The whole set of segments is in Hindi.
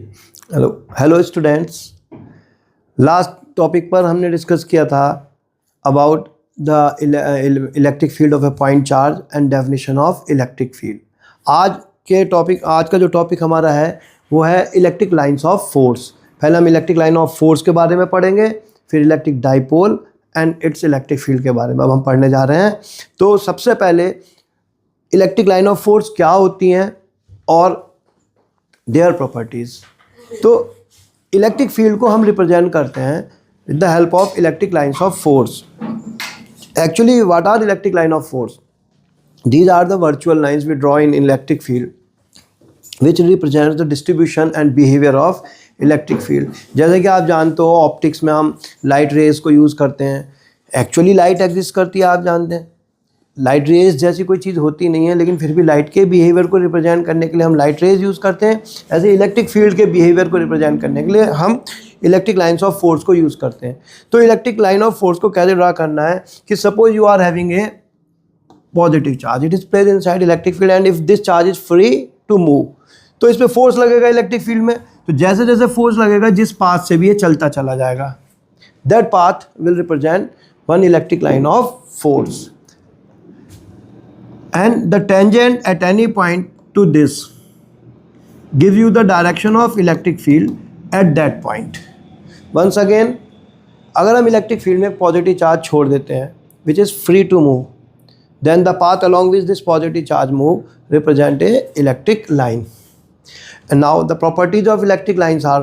Hello hello students, last topic पर हमने डिस्कस किया था about the electric field of A point charge and definition of electric field. आज का जो टॉपिक हमारा है वो है इलेक्ट्रिक लाइंस ऑफ फोर्स। पहले हम इलेक्ट्रिक लाइन ऑफ फोर्स के बारे में पढ़ेंगे, फिर electric dipole and it's electric field के बारे में अब हम पढ़ने जा रहे हैं। तो सबसे पहले इलेक्ट्रिक लाइन ऑफ फोर्स क्या होती हैं और देयर प्रॉपर्टीज़। तो इलेक्ट्रिक फील्ड को हम रिप्रेजेंट करते हैं with the help of electric lines of force. Actually what are electric line of force? These are the virtual lines we draw in electric field which represents the distribution and behavior of electric field। जैसे कि आप जानते हो ऑप्टिक्स में हम लाइट रेज को यूज़ करते हैं। एक्चुअली लाइट एग्जिस्ट करती है, आप जानते हैं। लाइट रेज जैसी कोई चीज़ होती नहीं है, लेकिन फिर भी लाइट के बिहेवियर को रिप्रेजेंट करने के लिए हम लाइट रेज यूज़ करते हैं। ऐसे इलेक्ट्रिक फील्ड के बिहेवियर को रिप्रेजेंट करने के लिए हम इलेक्ट्रिक लाइन्स ऑफ फोर्स को यूज़ करते हैं। तो इलेक्ट्रिक लाइन ऑफ फोर्स को कैसे ड्रा करना है कि suppose you are having a positive charge, it is placed inside electric field and if this charge is free to move, तो इस पे फोर्स लगेगा इलेक्ट्रिक फील्ड में। तो जैसे जैसे फोर्स लगेगा जिस पाथ से भी ये चलता चला जाएगा, that path will represent one electric line of force and the tangent at any point to this give you the direction of electric field at that point. Once again, अगर हम इलेक्ट्रिक फील्ड में पॉजिटिव चार्ज छोड़ देते हैं which is free to move, then the path along which this positive charge move represent a electric line. And now the properties of electric lines are,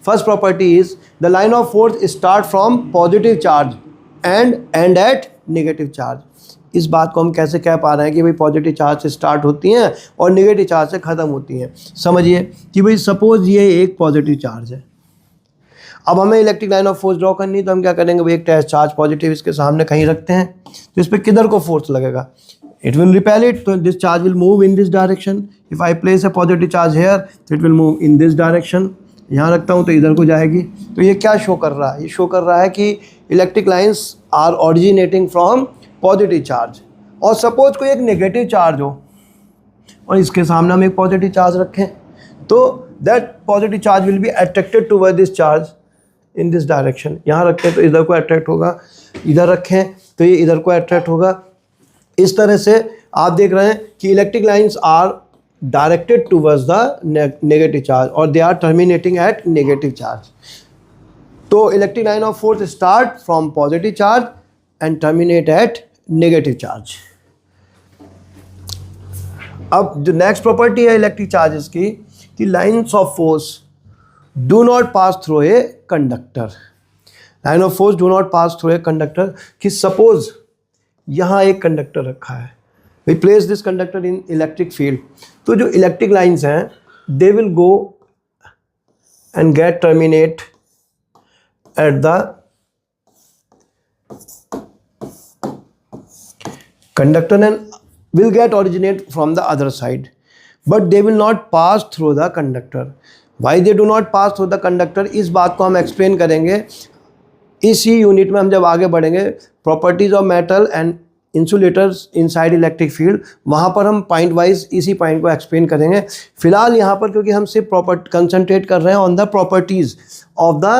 first property is the line of force start from positive charge and end at negative charge। इस बात को हम कैसे कह पा रहे हैं कि भाई पॉजिटिव चार्ज से स्टार्ट होती हैं और नेगेटिव चार्ज से ख़त्म होती हैं? समझिए कि भाई सपोज ये एक पॉजिटिव चार्ज है। अब हमें electric line of force draw करनी, तो हम क्या करेंगे भाई, एक टेस्ट चार्ज पॉजिटिव इसके सामने कहीं रखते हैं, तो इस पर किधर को फोर्स लगेगा? इट विल रिपेल इट, तो this charge will move in this direction. If I place a positive charge here तो it will move in this direction. यहाँ रखता हूँ तो इधर को जाएगी। तो ये क्या शो कर रहा है? ये शो कर रहा है कि electric lines are originating from positive charge. और सपोज कोई एक नेगेटिव चार्ज हो और इसके सामने हम एक पॉजिटिव चार्ज रखें, तो that positive charge will be attracted toward this charge in this direction. यहाँ रखें तो इधर को अट्रैक्ट होगा, इधर रखें तो ये इधर को अट्रैक्ट होगा। इस तरह से आप देख रहे हैं कि electric lines are directed towards the negative charge और they are terminating at negative charge. तो electric line of force start from positive charge and terminate at negative charge. अब जो नेक्स्ट प्रॉपर्टी है इलेक्ट्रिक चार्जेस की, कि lines of force do not pass through a conductor। line of force do not pass through a conductor। कि suppose यहाँ एक कंडक्टर रखा है, we place this conductor in electric field, तो जो इलेक्ट्रिक लाइंस हैं they will go and get terminate at the conductor and will get originate from the other side, but they will not pass through the conductor। Why they do not pass through the conductor, इस बात को हम एक्सप्लेन करेंगे इसी यूनिट में। हम जब आगे बढ़ेंगे properties of metal and insulators inside electric field, वहाँ पर हम पॉइंट वाइज इसी पॉइंट को एक्सप्लेन करेंगे। फिलहाल यहाँ पर क्योंकि हम सिर्फ कंसंट्रेट कर रहे हैं on the properties of the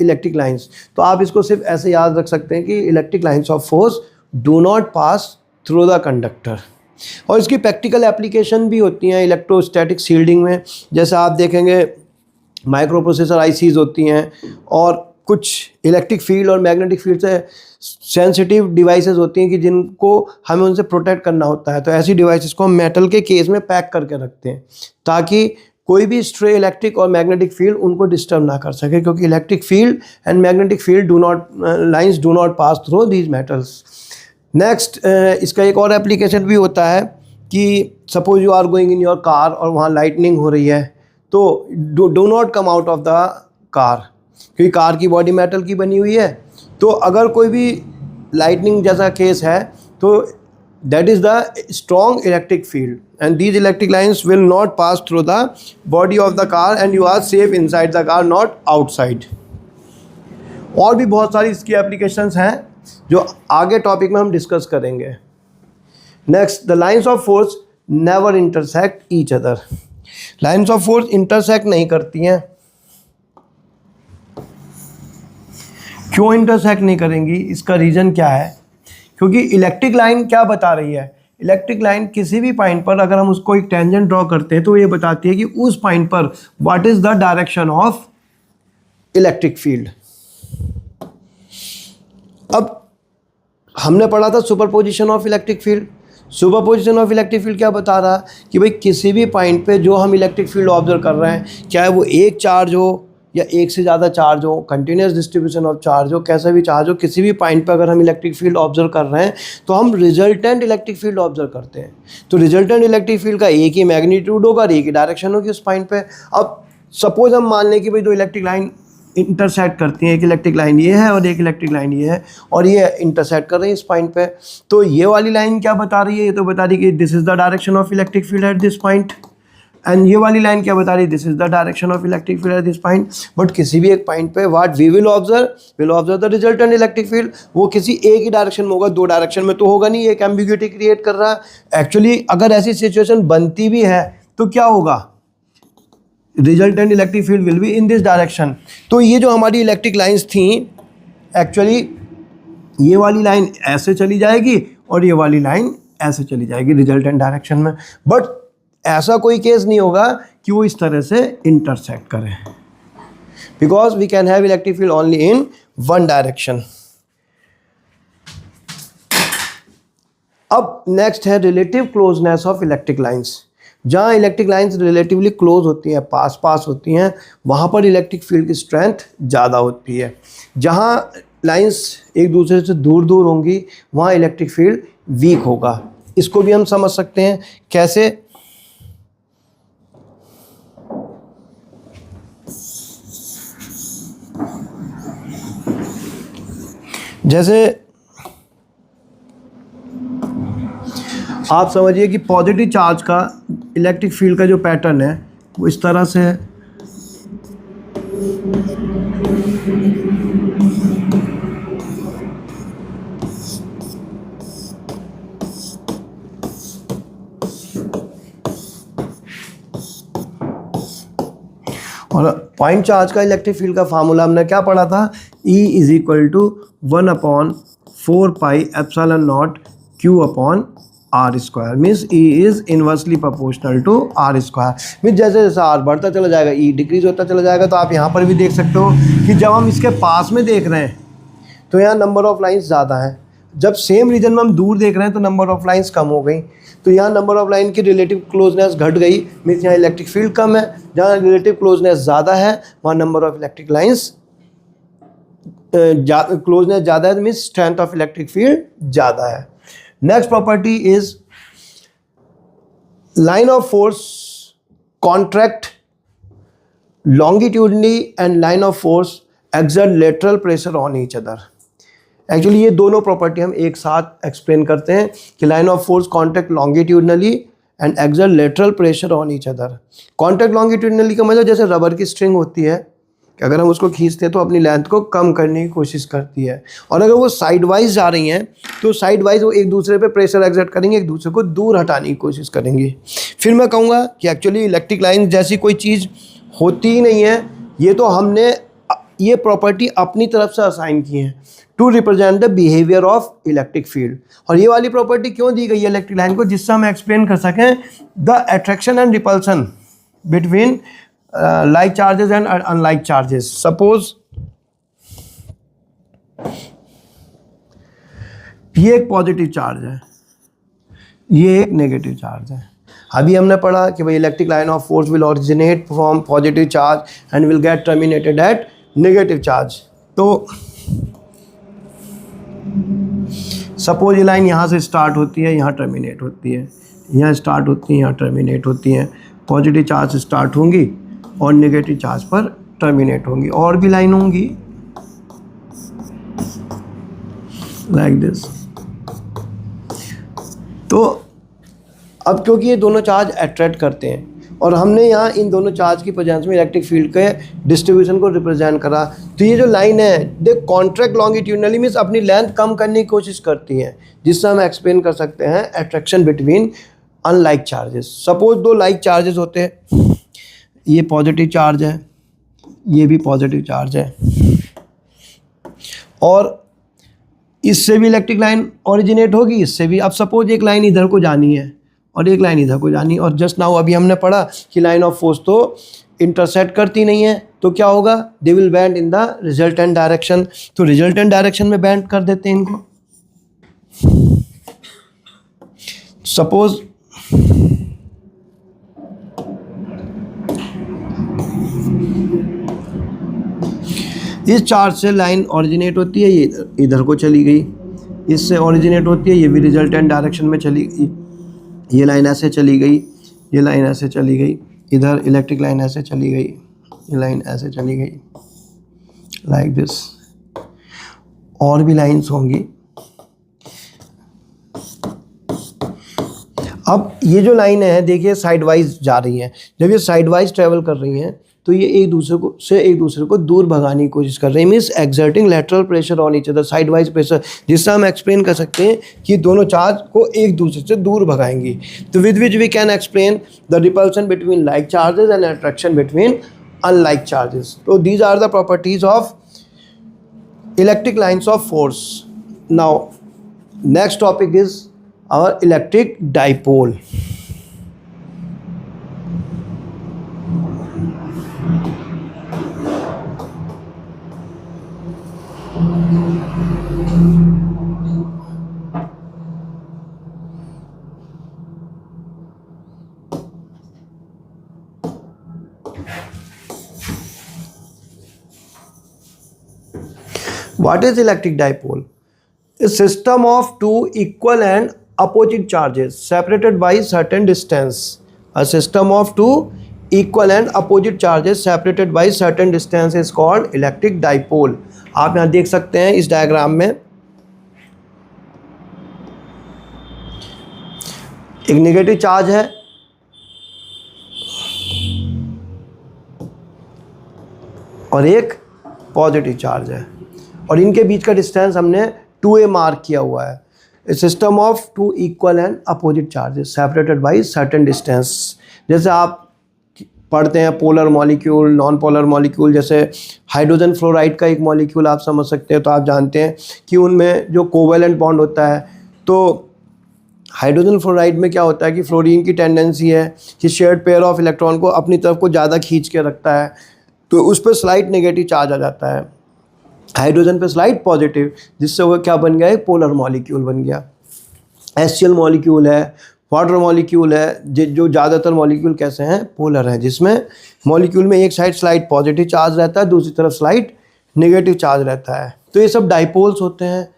electric lines, तो आप इसको सिर्फ ऐसे याद रख सकते हैं कि electric lines of force do not pass through the conductor. और इसकी प्रैक्टिकल एप्लीकेशन भी होती हैं इलेक्ट्रोस्टैटिक शील्डिंग में। जैसे आप देखेंगे माइक्रो प्रोसेसर आईसीज होती हैं और कुछ इलेक्ट्रिक फील्ड और मैग्नेटिक फील्ड से सेंसिटिव डिवाइसेस होती हैं कि जिनको हमें उनसे प्रोटेक्ट करना होता है। तो ऐसी डिवाइसेस को हम मेटल के केस में पैक करके रखते हैं ताकि कोई भी स्ट्रे इलेक्ट्रिक और मैग्नेटिक फील्ड उनको डिस्टर्ब ना कर सके, क्योंकि electric field and magnetic field do not lines do not pass through these metals. Next, इसका एक और एप्लीकेशन भी होता है कि suppose you are going in your car और वहाँ लाइटनिंग हो रही है, तो do not come out of the car, क्योंकि कार की बॉडी मेटल की बनी हुई है। तो अगर कोई भी लाइटनिंग जैसा केस है तो that is the strong electric field and these electric lines will not pass through the body of the car and you are safe inside the car, not outside. और भी बहुत सारी इसकी एप्लीकेशंस हैं जो आगे टॉपिक में हम डिस्कस करेंगे। Next, the lines of force never intersect each other. Lines of force intersect नहीं करती हैं, क्यों इंटरसेक्ट नहीं करेंगी, इसका रीज़न क्या है? क्योंकि इलेक्ट्रिक लाइन क्या बता रही है, इलेक्ट्रिक लाइन किसी भी पॉइंट पर अगर हम उसको एक टेंजेंट ड्रॉ करते हैं तो ये बताती है कि उस पॉइंट पर what is the direction of electric field. अब हमने पढ़ा था superposition of electric field. Superposition of electric field क्या बता रहा कि भाई किसी भी पॉइंट पे जो हम इलेक्ट्रिक फील्ड ऑब्जर्व कर रहे हैं, चाहे वो एक चार्ज हो या एक से ज़्यादा चार्ज हो, कंटिन्यूस डिस्ट्रीब्यूशन ऑफ चार्ज हो, कैसा भी चार्ज हो, किसी भी पॉइंट पे अगर हम इलेक्ट्रिक फील्ड ऑब्जर्व कर रहे हैं तो हम रिजल्टेंट इलेक्ट्रिक फील्ड ऑब्जर्व करते हैं। तो रिजल्टेंट इलेक्ट्रिक फील्ड का एक ही मैग्नीट्यूड होगा और एक ही डायरेक्शन होगी उस पॉइंट पे। अब सपोज हम मान लें कि भाई दो इलेक्ट्रिक लाइन इंटरसेक्ट करती हैं, एक इलेक्ट्रिक लाइन ये है और एक इलेक्ट्रिक लाइन ये है, और ये इंटरसेक्ट कर रही है इस पॉइंट पे। तो ये वाली लाइन क्या बता रही है, ये तो बता रही है कि this is the direction of electric field at this point, and ये वाली लाइन क्या बता रही है, this is the direction of electric field at this point. But किसी भी एक पॉइंट पे what we will observe the resultant electric field, वो किसी एक ही डायरेक्शन में होगा, दो डायरेक्शन में तो होगा नहीं, एक एम्बिग्यूटी क्रिएट कर रहा है। एक्चुअली अगर ऐसी सिचुएशन बनती भी है तो क्या होगा, resultant electric field will be in this direction. तो ये जो हमारी इलेक्ट्रिक लाइंस थी, एक्चुअली ये वाली लाइन ऐसे चली जाएगी और ये वाली लाइन ऐसे चली जाएगी रिजल्टेंट डायरेक्शन में। बट ऐसा कोई केस नहीं होगा कि वो इस तरह से इंटरसेक्ट करें, because we can have electric field only in one direction. अब नेक्स्ट है relative closeness of electric lines. जहाँ इलेक्ट्रिक लाइंस रिलेटिवली क्लोज होती हैं, पास होती हैं, वहाँ पर इलेक्ट्रिक फील्ड की स्ट्रेंथ ज़्यादा होती है। जहाँ लाइंस एक दूसरे से दूर दूर होंगी वहाँ इलेक्ट्रिक फील्ड वीक होगा। इसको भी हम समझ सकते हैं कैसे, जैसे आप समझिए कि पॉजिटिव चार्ज का इलेक्ट्रिक फील्ड का जो पैटर्न है वो इस तरह से है। और पॉइंट चार्ज का इलेक्ट्रिक फील्ड का फार्मूला हमने क्या पढ़ा था, E is equal to 1/4 pi epsilon naught Q upon are square. Means E is inversely proportional to r square. Means जैसे जैसे आर बढ़ता चला जाएगा E डिक्रीज होता चला जाएगा। तो आप यहाँ पर भी देख सकते हो कि जब हम इसके पास में देख रहे हैं तो यहाँ नंबर ऑफ लाइंस ज़्यादा है, जब सेम रीजन में हम दूर देख रहे हैं तो नंबर ऑफ लाइंस कम हो गई। तो यहाँ नंबर ऑफ लाइन की रिलेटिव क्लोजनेस घट गई, मीन्स यहाँ इलेक्ट्रिक फील्ड कम है। जहाँ रिलेटिव क्लोजनेस ज़्यादा है वहाँ number of electric lines closeness ज़्यादा है, means strength of electric field ज़्यादा है। Next property is line of force contract longitudinally and line of force exert lateral pressure on each other। Actually ये दोनों प्रॉपर्टी हम एक साथ एक्सप्लेन करते हैं कि line of force contract longitudinally and exert lateral pressure on each other. Contract longitudinally का मतलब जैसे रबर की स्ट्रिंग होती है कि अगर हम उसको खींचते हैं तो अपनी लेंथ को कम करने की कोशिश करती है, और अगर वो साइड वाइज जा रही हैं तो साइड वाइज वो एक दूसरे पे प्रेशर एक्सर्ट करेंगे, एक दूसरे को दूर हटाने की कोशिश करेंगी। फिर मैं कहूँगा कि एक्चुअली इलेक्ट्रिक लाइन जैसी कोई चीज़ होती ही नहीं है, ये तो हमने ये प्रॉपर्टी अपनी तरफ से असाइन की है to represent the behaviour of electric field. और ये वाली प्रॉपर्टी क्यों दी गई है इलेक्ट्रिक लाइन को, जिससे हम एक्सप्लेन कर सकें the attraction and repulsion between like charges and unlike charges. Suppose ये एक पॉजिटिव चार्ज है, ये एक नेगेटिव चार्ज है। अभी हमने पढ़ा कि भाई electric line of force will originate from positive charge and will get terminated at negative charge. तो सपोज ये लाइन यहाँ से स्टार्ट होती है, यहाँ टर्मिनेट होती है, यहाँ स्टार्ट होती है, यहाँ टर्मिनेट होती है। पॉजिटिव चार्ज से स्टार्ट होंगी और नेगेटिव चार्ज पर टर्मिनेट होंगी। और भी लाइन होंगी लाइक दिस। तो अब क्योंकि ये दोनों चार्ज अट्रैक्ट करते हैं और हमने यहाँ इन दोनों चार्ज की प्रेजेंस में इलेक्ट्रिक फील्ड के डिस्ट्रीब्यूशन को रिप्रेजेंट करा, तो ये जो लाइन है दे कॉन्ट्रैक्ट लॉन्गिट्यूडनली मीन्स अपनी लेंथ कम करने की कोशिश करती हैं, जिससे हम एक्सप्लेन कर सकते हैं attraction between unlike charges. Suppose दो लाइक चार्जेस होते हैं, ये पॉजिटिव चार्ज है, ये भी पॉजिटिव चार्ज है, और इससे भी इलेक्ट्रिक लाइन ओरिजिनेट होगी, इससे भी। अब सपोज एक लाइन इधर को जानी है और एक लाइन इधर को जानी है, और जस्ट नाउ अभी हमने पढ़ा कि लाइन ऑफ फोर्स तो इंटरसेक्ट करती नहीं है, तो क्या होगा, they will bend in the resultant direction. तो रिजल्टेंट डायरेक्शन में बेंड कर देते हैं इनको। सपोज इस चार्ज से लाइन ओरिजिनेट होती है, ये इधर को चली गई, इससे ओरिजिनेट होती है, ये भी रिजल्टेंट डायरेक्शन में चली गई, ये लाइन ऐसे चली गई, ये लाइन ऐसे चली गई, इधर इलेक्ट्रिक लाइन ऐसे चली गई, ये लाइन ऐसे चली गई, लाइक दिस। और भी लाइंस होंगी। अब ये जो लाइन है देखिए साइड वाइज जा रही हैं। जब ये साइड वाइज ट्रेवल कर रही हैं तो ये एक दूसरे को दूर भगाने की कोशिश कर रही है, means exerting lateral pressure on each other, side wise pressure, जिससे हम एक्सप्लेन कर सकते हैं कि दोनों चार्ज को एक दूसरे से दूर भगाएंगी। तो with which we can explain the repulsion between like charges and attraction between unlike charges. तो these are the properties of electric lines of force. Now next topic is our electric dipole. What is electric dipole? A system of two equal and opposite charges separated by certain distance. A system of two equal and opposite charges separated by certain distance is called electric dipole. आप यहाँ देख सकते हैं इस डायग्राम में एक नेगेटिव चार्ज है और एक पॉजिटिव चार्ज है, और इनके बीच का डिस्टेंस हमने 2a मार्क किया हुआ है। A system of two equal and opposite charges separated by certain distance. जैसे आप पढ़ते हैं polar molecule, non polar molecule, जैसे हाइड्रोजन फ्लोराइड का एक मॉलिक्यूल आप समझ सकते हैं। तो आप जानते हैं कि उनमें जो कोवेलेंट बॉन्ड होता है, तो हाइड्रोजन फ्लोराइड में क्या होता है कि फ्लोरीन की टेंडेंसी है कि शेयर्ड पेयर ऑफ इलेक्ट्रॉन को अपनी तरफ को ज़्यादा खींच के रखता है, तो उस पर स्लाइट नेगेटिव चार्ज आ जाता है। हाइड्रोजन पे स्लाइड पॉजिटिव, जिससे वो क्या बन गया, एक पोलर मॉलिक्यूल बन गया। HCl मॉलिक्यूल है, वाटर मॉलिक्यूल है, जो ज़्यादातर मॉलिक्यूल कैसे हैं, पोलर हैं, जिसमें मॉलिक्यूल में एक साइड स्लाइड पॉजिटिव चार्ज रहता है, दूसरी तरफ स्लाइड नेगेटिव चार्ज रहता है। तो ये सब डाइपोल्स होते हैं।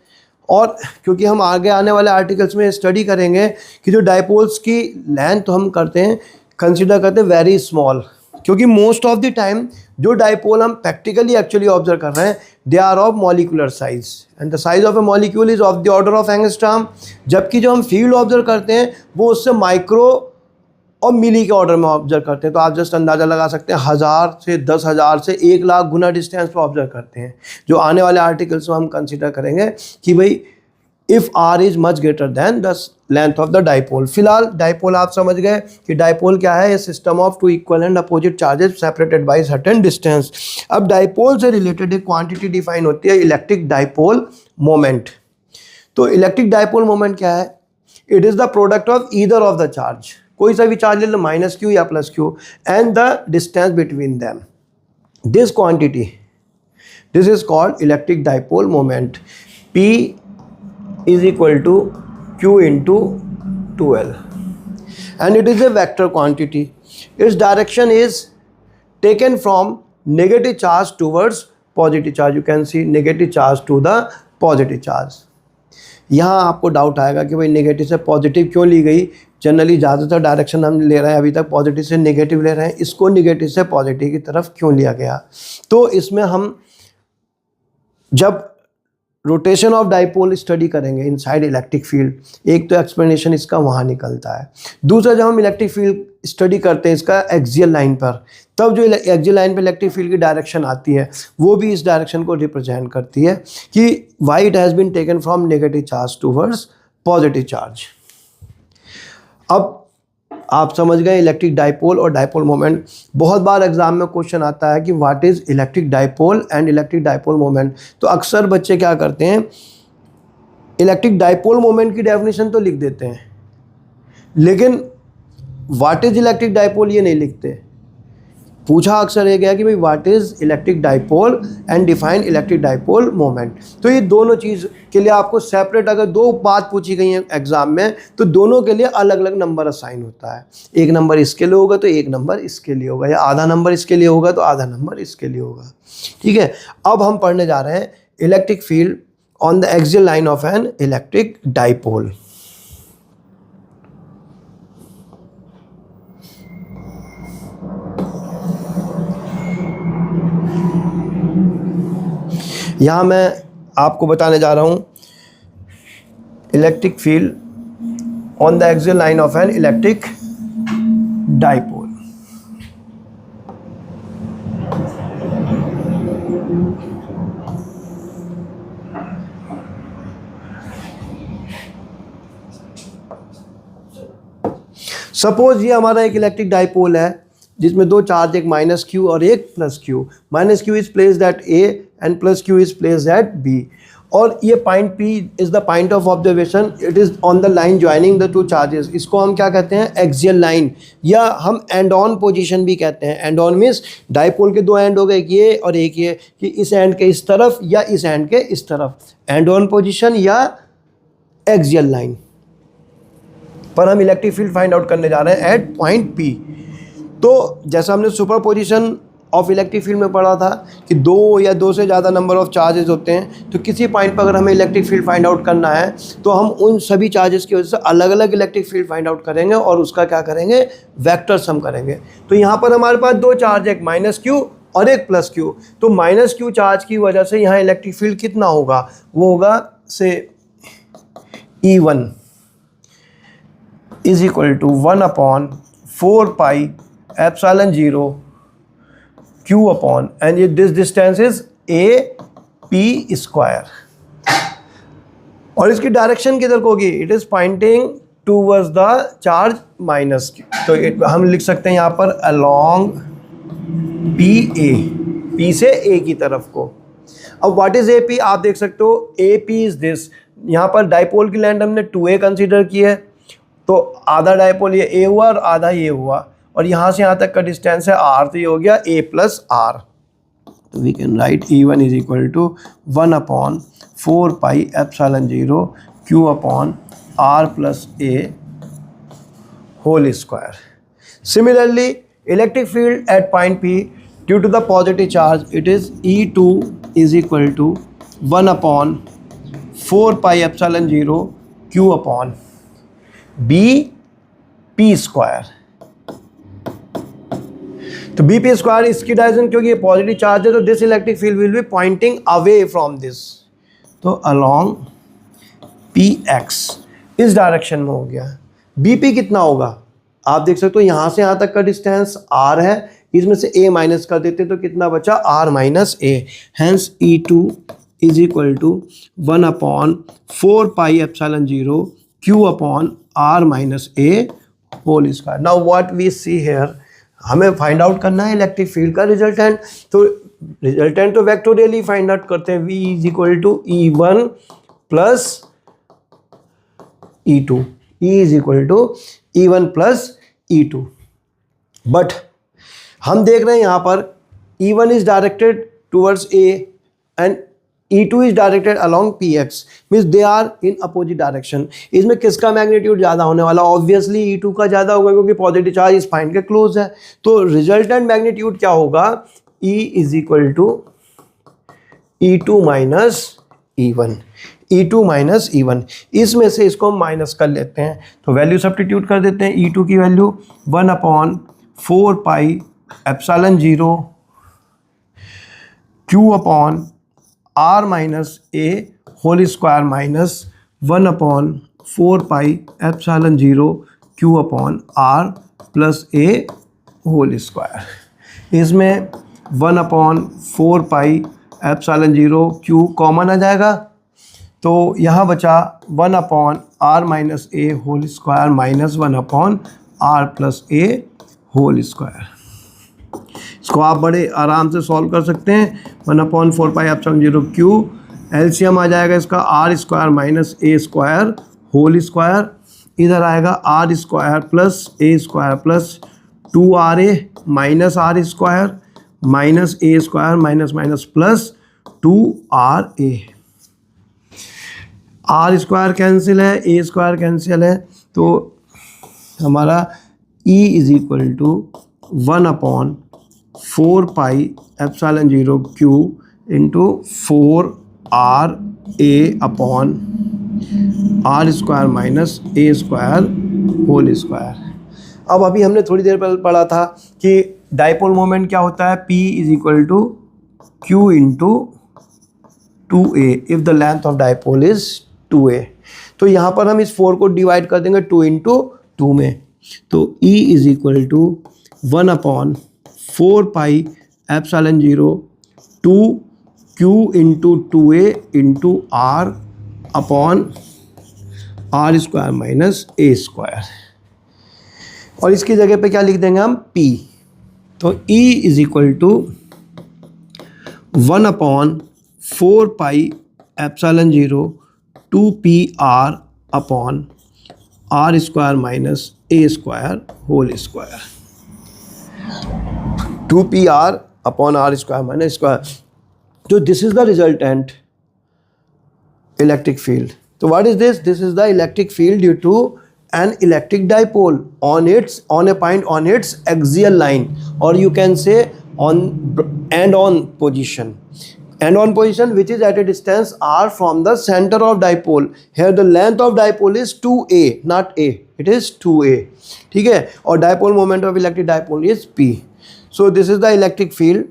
और क्योंकि हम आगे आने वाले आर्टिकल्स में स्टडी करेंगे कि जो डाइपोल्स की लेंथ हम करते हैं, कंसिडर करते हैं वेरी स्मॉल, क्योंकि मोस्ट ऑफ द टाइम जो डाइपोल हम प्रैक्टिकली एक्चुअली ऑब्जर्व कर रहे हैं they are of molecular size, and the size of a molecule is of the order of angstrom. जबकि जो हम फील्ड ऑब्जर्व करते हैं वो उससे माइक्रो और मिली के ऑर्डर में ऑब्जर्व करते हैं। तो आप जस्ट अंदाज़ा लगा सकते हैं 1000 से 10,000 से 1,00,000 गुना डिस्टेंस पर ऑब्जर्व करते हैं। जो आने वाले आर्टिकल्स में हम कंसिडर करेंगे कि भाई if r is much greater than the length of the dipole. फिलहाल डाइपोल आप समझ गए कि डाइपोल क्या है, system of two equal and opposite charges separated by certain distance. अब डाइपोल से रिलेटेड एक क्वांटिटी डिफाइन होती है इलेक्ट्रिक डाइपोल मोमेंट। तो इलेक्ट्रिक डाइपोल मोमेंट क्या है, it is the product of either of the charge, कोई सा भी चार्ज ले लो, -q या +q, and the distance between them. This quantity, this is called electric dipole moment. P is equal to q into 2l, and it is a vector quantity. Its direction is taken from negative charge towards positive charge. You can see negative charge to the positive charge. यहाँ आपको डाउट आएगा कि भाई नेगेटिव से पॉजिटिव क्यों ली गई। जनरली ज़्यादातर डायरेक्शन हम ले रहे हैं अभी तक पॉजिटिव से नेगेटिव ले रहे हैं, इसको नेगेटिव से पॉजिटिव की तरफ क्यों लिया गया। तो इसमें हम जब रोटेशन ऑफ डाइपोल स्टडी करेंगे इनसाइड इलेक्ट्रिक फील्ड, एक तो एक्सप्लेनेशन इसका वहाँ निकलता है। दूसरा, जब हम इलेक्ट्रिक फील्ड स्टडी करते हैं इसका एक्सियल लाइन पर, तब जो एक्सियल लाइन पर इलेक्ट्रिक फील्ड की डायरेक्शन आती है वो भी इस डायरेक्शन को रिप्रेजेंट करती है कि why it has been taken from negative charge towards positive charge. अब आप समझ गए इलेक्ट्रिक डाइपोल और डाइपोल मोमेंट। बहुत बार एग्जाम में क्वेश्चन आता है कि what is electric dipole and electric dipole moment. तो अक्सर बच्चे क्या करते हैं, इलेक्ट्रिक डाइपोल मोमेंट की डेफिनेशन तो लिख देते हैं, लेकिन व्हाट इज़ इलेक्ट्रिक डाइपोल ये नहीं लिखते। पूछा अक्सर ये गया कि भाई what is electric dipole and define electric dipole moment. तो ये दोनों चीज़ के लिए आपको सेपरेट, अगर दो बात पूछी गई है एग्जाम में तो दोनों के लिए अलग अलग नंबर असाइन होता है। एक नंबर इसके लिए होगा तो एक नंबर इसके लिए होगा, या आधा नंबर इसके लिए होगा तो आधा नंबर इसके लिए होगा। ठीक है, अब हम पढ़ने जा रहे हैं electric field on the axial line of N electric dipole. यहाँ मैं आपको बताने जा रहा हूँ electric field on the axial line of N electric dipole. Suppose ये हमारा एक इलेक्ट्रिक डाइपोल है जिसमें दो चार्ज, एक माइनस क्यू और एक plus q. Minus q is placed at A and plus q is placed at B. और ये point P is the point of observation, it is on the line joining the two charges. इसको हम क्या कहते हैं, एक्सियल लाइन, या हम एंड ऑन पोजीशन भी कहते हैं। एंड ऑन मीन्स डाइपोल के दो एंड हो गए, एक ये और एक ये, कि इस एंड के इस तरफ या इस एंड के इस तरफ, एंड ऑन पोजीशन या एक्सियल लाइन। पर हम इलेक्ट्रिक फील्ड फाइंड आउट करने जा रहे हैं एट पॉइंट P। तो जैसा हमने सुपरपोजिशन ऑफ इलेक्ट्रिक फील्ड में पढ़ा था कि दो या दो से ज़्यादा नंबर ऑफ चार्जेस होते हैं, तो किसी पॉइंट पर अगर हमें इलेक्ट्रिक फील्ड फाइंड आउट करना है तो हम उन सभी चार्जेस की वजह से अलग अलग इलेक्ट्रिक फील्ड फाइंड आउट करेंगे और उसका क्या करेंगे, वेक्टर सम करेंगे। तो यहाँ पर हमारे पास दो चार्ज, एक माइनस क्यू और एक प्लस क्यू। तो माइनस क्यू चार्ज की वजह से यहाँ इलेक्ट्रिक फील्ड कितना होगा, वो होगा से E1 is equal to 1/4 pi epsilon 0 Q upon, and ये this distance is AP square. और इसकी डायरेक्शन किधर को होगी, it is pointing towards the charge minus Q। तो हम लिख सकते हैं यहाँ पर अलोंग PA, P से A की तरफ को। अब व्हाट इज AP, आप देख सकते हो AP इज दिस। यहाँ पर डाइपोल की लेंथ हमने 2A कंसीडर की है, तो आधा डाइपोल ये A हुआ और आधा ये हुआ, और यहाँ से यहाँ तक का डिस्टेंस है R, तो ये हो गया A प्लस R। तो we can write E1 is equal to 1/4 pi epsilon 0 Q upon R plus A whole square. Similarly electric field at point P due to the positive charge, it is E2 is equal to 1/4 pi epsilon 0 Q upon BP square. तो BP स्क्वायर इसकी डायरेक्शन, क्योंकि ये पॉजिटिव चार्ज है तो this electric field will be pointing away from this, तो अलोंग PX इस डायरेक्शन में हो गया। BP कितना होगा, आप देख सकते हो यहाँ से यहाँ तक का डिस्टेंस R है, इसमें से A माइनस कर देते तो कितना बचा, R minus A। Hence E2 is equal to 1/4 pi epsilon 0 Q upon R minus A whole square. Now what we see here, हमें फाइंड आउट करना है इलेक्ट्रिक फील्ड का रिजल्टेंट। तो रिजल्टेंट तो वेक्टोरियली फाइंड आउट करते हैं, V is equal to E1 plus E2, E is equal to E1 plus E2। But हम देख रहे हैं यहाँ पर E1 is directed towards A and E2 is directed along PX, means they are in opposite direction. इसमें किसका मैग्नीट्यूड ज़्यादा होने वाला, ऑब्वियसली E2 का ज़्यादा होगा क्योंकि पॉजिटिव चार्ज इस पॉइंट के क्लोज है। तो रिजल्टेंट मैग्नीट्यूड क्या होगा, E is equal to E2 minus E1, E2 minus E1। इसमें से इसको हम माइनस कर लेते हैं, तो वैल्यू सब्स्टिट्यूट कर देते हैं। E2 की value 1/4 pi epsilon 0 Q upon R minus A whole square minus 1/4 pi epsilon 0 Q upon R plus A whole square. इसमें 1/4 पाई एप्सिलॉन 0 Q कॉमन आ जाएगा, तो यहाँ बचा 1/R minus A whole square minus 1/R r plus a whole square. इसको आप बड़े आराम से सॉल्व कर सकते हैं। 1/4πε0 क्यू, एलसीएम आ जाएगा इसका R square minus A square whole square, इधर आएगा R square plus A square plus 2ra minus R square minus A square minus minus plus 2ra। R square cancel है, ए स्क्वायर कैंसिल है, तो हमारा E is equal to 1/4πε0 Q into 4ra upon are square minus A square whole square. अब अभी हमने थोड़ी देर पहले पढ़ा था कि डाइपोल मोमेंट क्या होता है, P is equal to Q into 2a if the length of dipole is 2a। तो यहाँ पर हम इस 4 को डिवाइड कर देंगे 2 इंटू 2 में, तो E is equal to 1/4πε0 2q into 2a into r upon are square minus A square, और इसकी जगह पे क्या लिख देंगे हम P। तो E is equal to 1/4πε0 2pr upon are square minus A square whole square, 2pr upon are square minus square. तो this is the resultant electric field. तो what is this? This is the electric field due to an electric dipole on a point on its axial line, or you can say on position which is at a distance r from the center of dipole. Here the length of dipole is 2a, not a, it is 2a, ठीक है, और dipole moment of electric dipole is p. So this is the electric field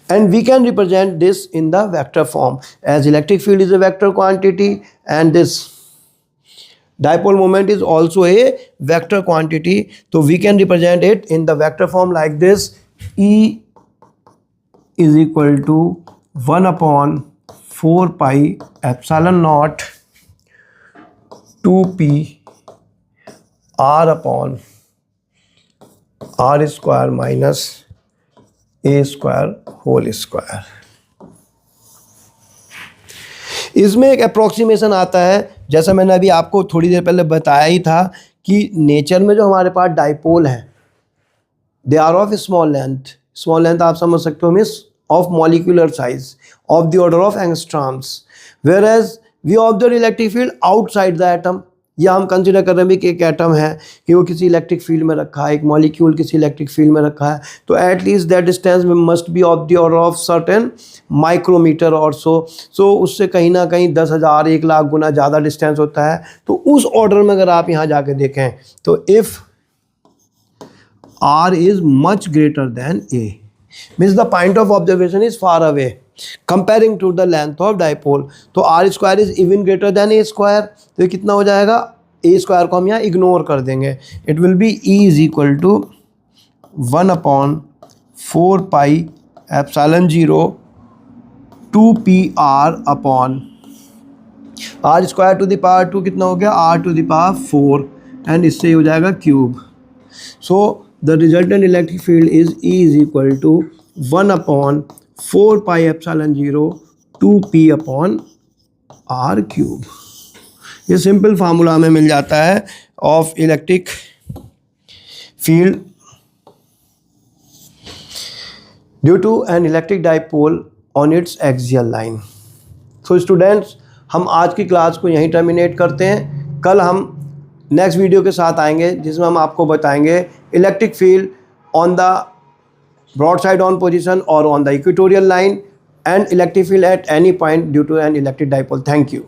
and we can represent this in the vector form, as electric field is a vector quantity and this dipole moment is also a vector quantity, so we can represent it in the vector form like this: E is equal to 1/4πε0 2p r upon r square minus a square whole square। इसमें एक अप्रोक्सीमेशन आता है, जैसा मैंने अभी आपको थोड़ी देर पहले बताया ही था कि नेचर में जो हमारे पास डाइपोल हैं they are of small length. Small length आप समझ सकते हो means of molecular size of the order of angstroms, where as we observe electric field outside the atom. या हम कंसिडर कर रहे हैं कि एक एटम है कि वो किसी इलेक्ट्रिक फील्ड में रखा है, एक मॉलिक्यूल किसी इलेक्ट्रिक फील्ड में रखा है, तो at least that distance must be of the order of certain micrometre और सो उससे कहीं ना कहीं 10,000 1 लाख गुना ज़्यादा डिस्टेंस होता है। तो उस ऑर्डर में अगर आप यहाँ जाके देखें तो if r is much greater than a means the point of observation is far away comparing to the length of dipole, तो r square is even greater than a square, तो ये कितना हो जाएगा, a square को हम यहाँ इग्नोर कर देंगे, it will be E is equal to 1/4πε0 2pr upon r square to the power 2 कितना हो गया, r to the power 4 and इससे हो जाएगा cube. So the resultant electric field is E is equal to 1/4πε0 2p upon r cube। ये सिंपल फार्मूला हमें मिल जाता है of electric field due to an electric dipole on its axial line. So students, हम आज की क्लास को यहीं टर्मिनेट करते हैं। कल हम नेक्स्ट वीडियो के साथ आएंगे जिसमें हम आपको बताएंगे electric field on the broad side on position और on the equatorial line and electric field at any point due to an electric dipole. Thank you.